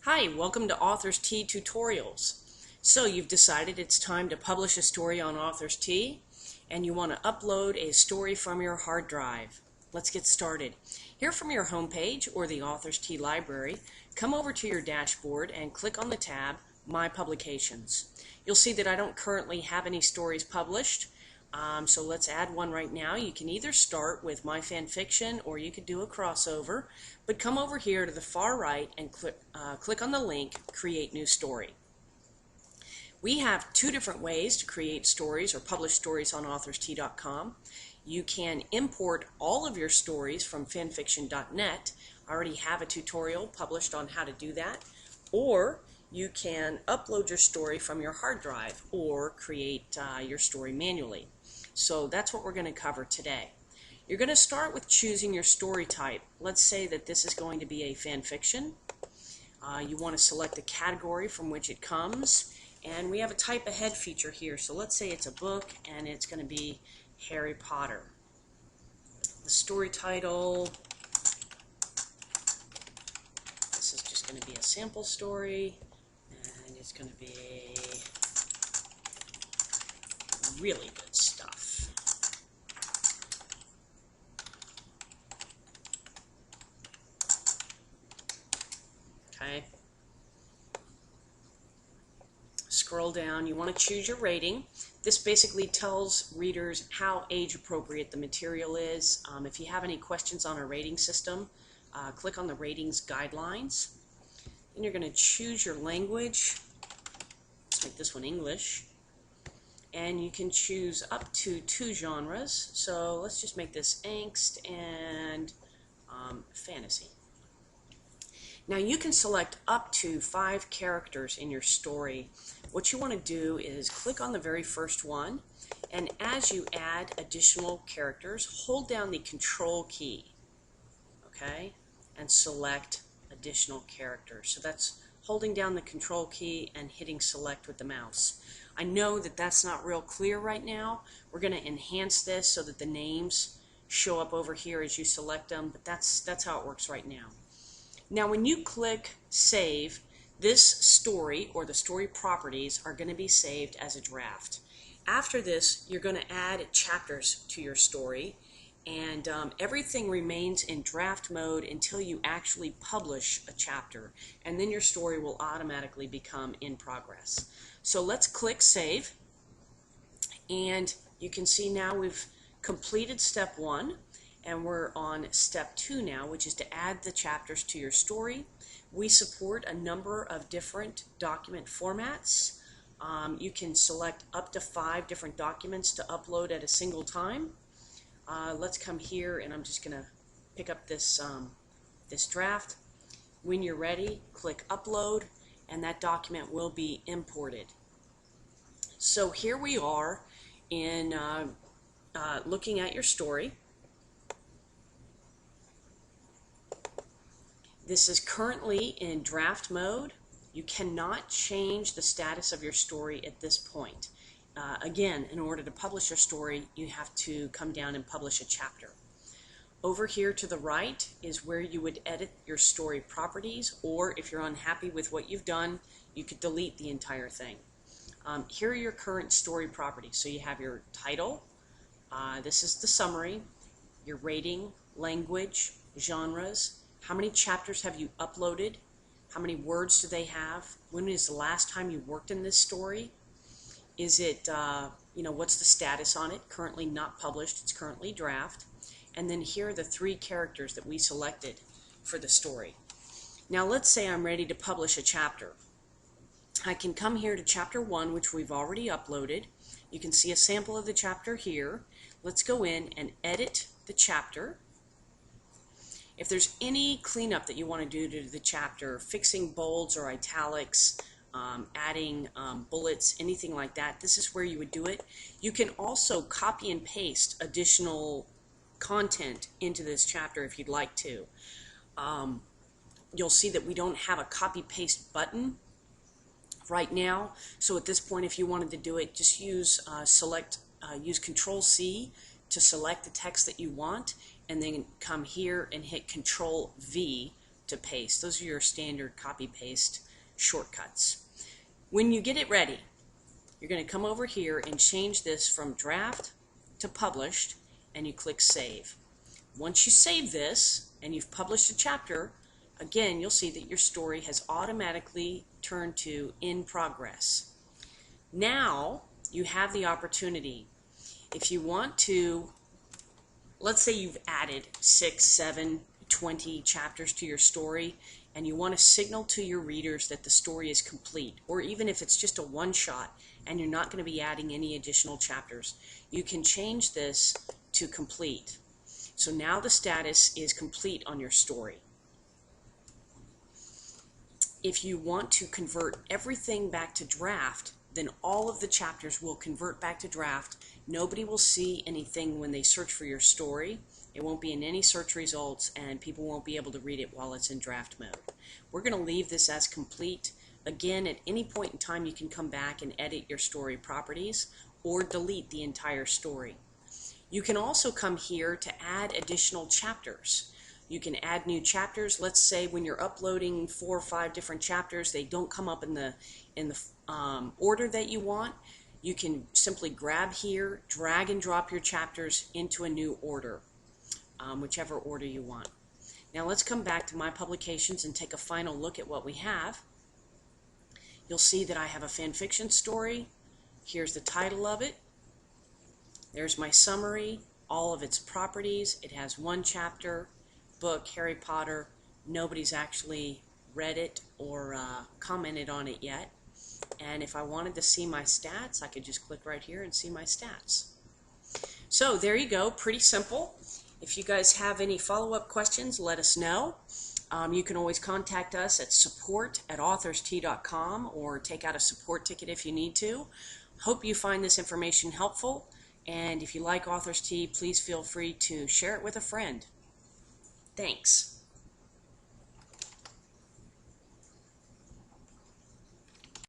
Hi, welcome to Authors Tea Tutorials. So you've decided it's time to publish a story on Authors Tea and you want to upload a story from your hard drive. Let's get started. Here from your homepage or the Authors Tea library, come over to your dashboard and click on the tab My Publications. You'll see that I don't currently have any stories published. So let's add one right now. You can either start with My Fanfiction or you could do a crossover, but come over here to the far right and click on the link Create New Story. We have two different ways to create stories or publish stories on authorstea.com. You can import all of your stories from fanfiction.net. I already have a tutorial published on how to do that. Or you can upload your story from your hard drive or create your story manually. So that's what we're going to cover today. You're going to start with choosing your story type. Let's say that this is going to be a fan fiction. You want to select the category from which it comes, and we have a type ahead feature here. So let's say it's a book and it's going to be Harry Potter. The story title, this is just going to be a sample story, and it's going to be really good stuff. Okay. Scroll down. You want to choose your rating. This basically tells readers how age appropriate the material is. If you have any questions on our rating system, click on the ratings guidelines. Then you're going to choose your language. Let's make this one English. And you can choose up to 2 genres. So let's just make this angst and fantasy. Now you can select up to 5 characters in your story. What you want to do is click on the very first one, and as you add additional characters, hold down the Control key, okay, and select additional characters. So that's holding down the Control key and hitting select with the mouse. I know that that's not real clear right now. We're going to enhance this so that the names show up over here as you select them, but that's how it works right now. Now when you click Save, this story or the story properties are going to be saved as a draft. After this, you're going to add chapters to your story, and everything remains in draft mode until you actually publish a chapter, and then your story will automatically become in progress. So let's click Save, and you can see now we've completed step 1. And we're on step 2 now, which is to add the chapters to your story. We support a number of different document formats. You can select up to 5 different documents to upload at a single time. Let's come here, and I'm just going to pick up this, this draft. When you're ready, click Upload, and that document will be imported. So here we are in looking at your story. This is currently in draft mode. You cannot change the status of your story at this point. Again, in order to publish your story, you have to come down and publish a chapter. Over here to the right is where you would edit your story properties, or if you're unhappy with what you've done, you could delete the entire thing. Here are your current story properties. So you have your title, this is the summary, your rating, language, genres. How many chapters have you uploaded? How many words do they have? When is the last time you worked in this story? Is it, what's the status on it? Currently not published, it's currently draft. And then here are the 3 characters that we selected for the story. Now let's say I'm ready to publish a chapter. I can come here to chapter 1, which we've already uploaded. You can see a sample of the chapter here. Let's go in and edit the chapter. If there's any cleanup that you want to do to the chapter, fixing bolds or italics, adding bullets, anything like that, this is where you would do it. You can also copy and paste additional content into this chapter if you'd like to. You'll see that we don't have a copy-paste button right now, so at this point if you wanted to do it, just use use Control-C to select the text that you want, and then come here and hit Control-V to paste. Those are your standard copy-paste shortcuts. When you get it ready, you're going to come over here and change this from draft to published, and you click Save. Once you save this and you've published a chapter, again, you'll see that your story has automatically turned to In Progress. Now you have the opportunity, if you want to, let's say you've added 6, 7, 20 chapters to your story, and you want to signal to your readers that the story is complete, or even if it's just a one-shot and you're not going to be adding any additional chapters, you can change this to complete. So now the status is complete on your story. If you want to convert everything back to draft, then all of the chapters will convert back to draft. Nobody will see anything when they search for your story. It won't be in any search results, and people won't be able to read it while it's in draft mode. We're going to leave this as complete. Again, at any point in time, you can come back and edit your story properties or delete the entire story. You can also come here to add additional chapters. You can add new chapters. Let's say when you're uploading 4 or 5 different chapters, they don't come up in the order that you want. You can simply grab here, drag and drop your chapters into a new order, whichever order you want. Now let's come back to my publications and take a final look at what we have. You'll see that I have a fan fiction story. Here's the title of it. There's my summary, all of its properties. It has 1 chapter, book, Harry Potter. Nobody's actually read it or commented on it yet. And if I wanted to see my stats, I could just click right here and see my stats. So there you go, pretty simple. If you guys have any follow-up questions, let us know. You can always contact us at support@authorstea.com or take out a support ticket if you need to. Hope you find this information helpful, and if you like Authors Tea, please feel free to share it with a friend. Thanks.